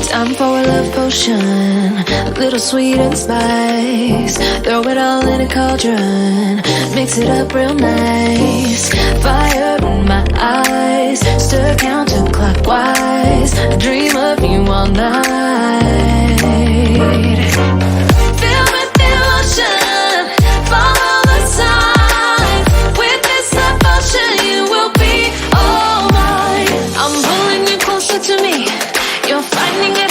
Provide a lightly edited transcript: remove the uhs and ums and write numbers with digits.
Time for a love potion, a little sweet and spice. Throw it all in a cauldron, mix it up real nice. Fire in my eyes, stir counterclockwise. I dream of you all night. Filled with devotion, follow the sign. With this devotion, you will be all mine. I'm pulling you closer to me. You're finding it.